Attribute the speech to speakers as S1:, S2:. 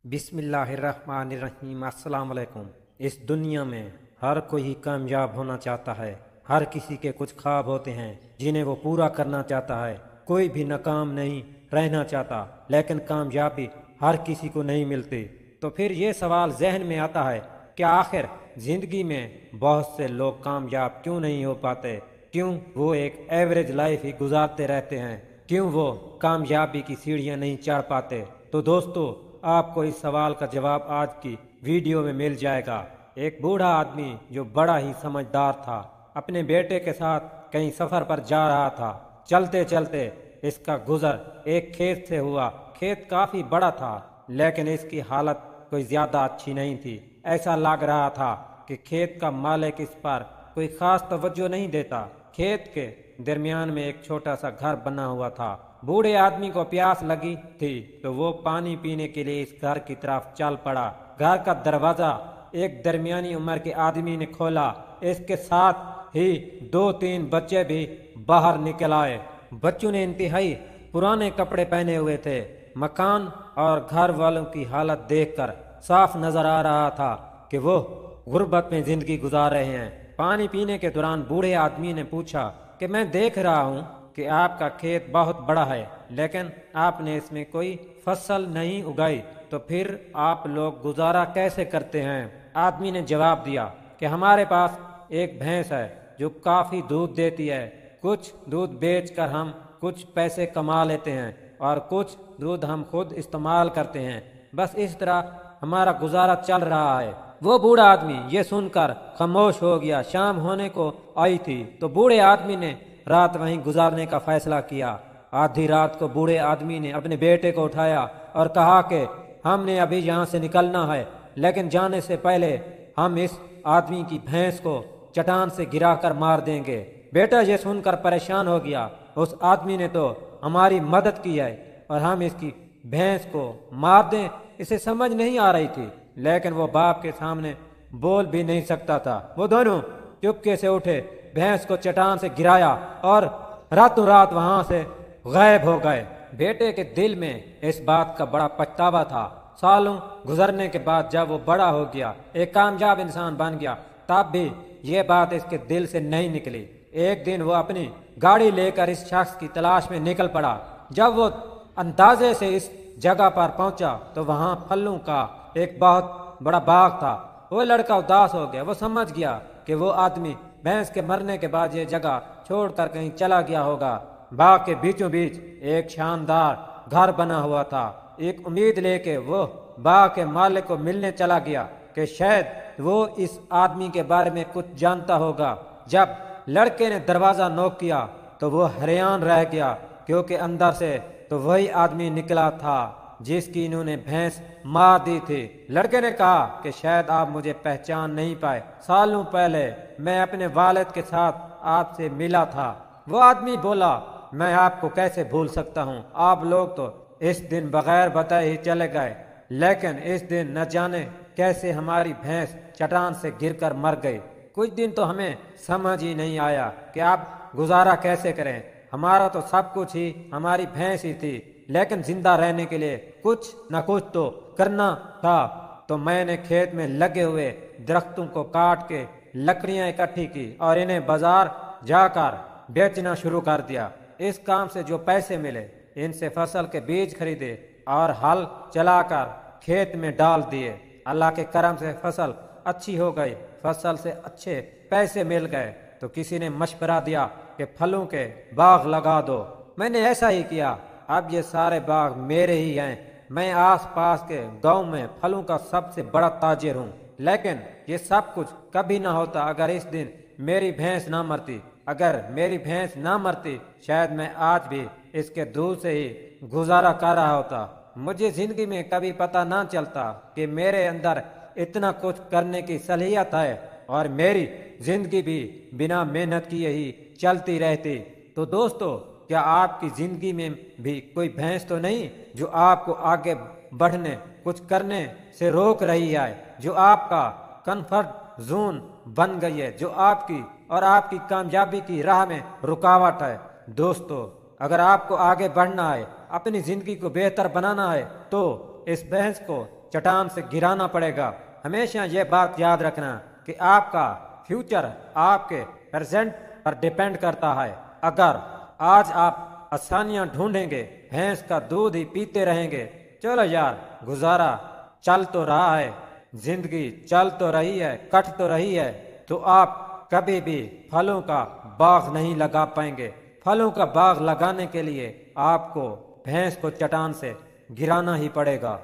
S1: बिस्मिल्लाहिर्रहमानिर्रहीम। अस्सलाम वालेकुम। इस दुनिया में हर कोई कामयाब होना चाहता है। हर किसी के कुछ ख्वाब होते हैं जिन्हें वो पूरा करना चाहता है। कोई भी नाकाम नहीं रहना चाहता, लेकिन कामयाबी हर किसी को नहीं मिलती। तो फिर ये सवाल जहन में आता है कि आखिर ज़िंदगी में बहुत से लोग कामयाब क्यों नहीं हो पाते? क्यों वो एक एवरेज लाइफ ही गुजारते रहते हैं? क्यों वो कामयाबी की सीढ़ियाँ नहीं चढ़ पाते? तो दोस्तों, आपको इस सवाल का जवाब आज की वीडियो में मिल जाएगा। एक बूढ़ा आदमी जो बड़ा ही समझदार था, अपने बेटे के साथ कहीं सफ़र पर जा रहा था। चलते चलते इसका गुजर एक खेत से हुआ। खेत काफ़ी बड़ा था, लेकिन इसकी हालत कोई ज़्यादा अच्छी नहीं थी। ऐसा लग रहा था कि खेत का मालिक इस पर कोई ख़ास तवज्जो नहीं देता। खेत के दरमियान में एक छोटा सा घर बना हुआ था। बूढ़े आदमी को प्यास लगी थी तो वो पानी पीने के लिए इस घर की तरफ चल पड़ा। घर का दरवाजा एक दरमियानी उम्र के आदमी ने खोला। इसके साथ ही 2-3 बच्चे भी बाहर निकल आए। बच्चों ने इंतहाई पुराने कपड़े पहने हुए थे। मकान और घर वालों की हालत देखकर साफ नजर आ रहा था कि वो गुर्बत में जिंदगी गुजार रहे हैं। पानी पीने के दौरान बूढ़े आदमी ने पूछा कि मैं देख रहा हूँ कि आपका खेत बहुत बड़ा है, लेकिन आपने इसमें कोई फसल नहीं उगाई, तो फिर आप लोग गुजारा कैसे करते हैं? आदमी ने जवाब दिया कि हमारे पास एक भैंस है जो काफ़ी दूध देती है। कुछ दूध बेचकर हम कुछ पैसे कमा लेते हैं और कुछ दूध हम खुद इस्तेमाल करते हैं। बस इस तरह हमारा गुजारा चल रहा है। वो बूढ़ा आदमी ये सुनकर खामोश हो गया। शाम होने को आई थी तो बूढ़े आदमी ने रात वहीं गुजारने का फैसला किया। आधी रात को बूढ़े आदमी ने अपने बेटे को उठाया और कहा कि हमने अभी यहाँ से निकलना है, लेकिन जाने से पहले हम इस आदमी की भैंस को चट्टान से गिराकर मार देंगे। बेटा ये सुनकर परेशान हो गया। उस आदमी ने तो हमारी मदद की है और हम इसकी भैंस को मार दें, इसे समझ नहीं आ रही थी, लेकिन वो बाप के सामने बोल भी नहीं सकता था। वो दोनों चुपके से उठे, भैंस को चट्टान से गिराया और रातों रात वहां से गायब हो गए। बेटे के दिल में इस बात का बड़ा पछतावा था। सालों गुजरने के बाद जब वो बड़ा हो गया, एक कामयाब इंसान बन गया, तब भी ये बात इसके दिल से नहीं निकली। एक दिन वो अपनी गाड़ी लेकर इस शख्स की तलाश में निकल पड़ा। जब वो अंदाजे से इस जगह पर पहुंचा तो वहां फलों का एक बहुत बड़ा बाग था। वो लड़का उदास हो गया। वो समझ गया कि वो आदमी भैंस के मरने के बाद ये जगह छोड़कर कहीं चला गया होगा। बाग के बीचों बीच एक शानदार घर बना हुआ था। एक उम्मीद लेके वो बाग के मालिक को मिलने चला गया कि शायद वो इस आदमी के बारे में कुछ जानता होगा। जब लड़के ने दरवाजा नॉक किया तो वो हैरान रह गया, क्योंकि अंदर से तो वही आदमी निकला था जिसकी इन्होंने भैंस मार दी थी। लड़के ने कहा कि शायद आप मुझे पहचान नहीं पाए। सालों पहले मैं अपने वालिद के साथ आपसे मिला था। वो आदमी बोला, मैं आपको कैसे भूल सकता हूँ? आप लोग तो इस दिन बगैर बताए ही चले गए, लेकिन इस दिन न जाने कैसे हमारी भैंस चट्टान से गिरकर मर गई। कुछ दिन तो हमें समझ ही नहीं आया कि आप गुजारा कैसे करें। हमारा तो सब कुछ ही हमारी भैंस ही थी, लेकिन जिंदा रहने के लिए कुछ न कुछ तो करना था। तो मैंने खेत में लगे हुए दरख्तों को काट के लकड़ियां इकट्ठी की और इन्हें बाजार जाकर बेचना शुरू कर दिया। इस काम से जो पैसे मिले, इनसे फसल के बीज खरीदे और हल चलाकर खेत में डाल दिए। अल्लाह के करम से फसल अच्छी हो गई। फसल से अच्छे पैसे मिल गए तो किसी ने मशवरा दिया कि फलों के बाग लगा दो। मैंने ऐसा ही किया। अब ये सारे बाग मेरे ही हैं। मैं आस पास के गांव में फलों का सबसे बड़ा ताजिर हूँ। लेकिन ये सब कुछ कभी ना होता अगर इस दिन मेरी भैंस ना मरती। अगर मेरी भैंस ना मरती, शायद मैं आज भी इसके दूध से ही गुजारा कर रहा होता। मुझे जिंदगी में कभी पता ना चलता कि मेरे अंदर इतना कुछ करने की सलाहियत है और मेरी जिंदगी भी बिना मेहनत किए ही चलती रहती। तो दोस्तों, क्या आपकी जिंदगी में भी कोई भैंस तो नहीं जो आपको आगे बढ़ने, कुछ करने से रोक रही है, जो आपका कंफर्ट जोन बन गई है, जो आपकी और आपकी कामयाबी की राह में रुकावट है? दोस्तों, अगर आपको आगे बढ़ना है, अपनी जिंदगी को बेहतर बनाना है, तो اس بھینس کو چٹان سے گرانا پڑے گا۔ ہمیشہ یہ بات یاد رکھنا کہ آپ کا فیوچر آپ کے پریزنٹ پر ڈیپینڈ کرتا ہے۔ اگر آج آپ آسانیاں ڈھونڈیں گے، بھینس کا دودھ ہی پیتے رہیں گے، چلو یار گزارا چل تو رہا ہے، زندگی چل تو رہی ہے، کٹ تو رہی ہے، تو آپ کبھی بھی پھلوں کا باغ نہیں لگا پائیں گے۔ پھلوں کا باغ لگانے کے لیے آپ کو بھینس کو چٹان سے گرانا ہی پڑے گا۔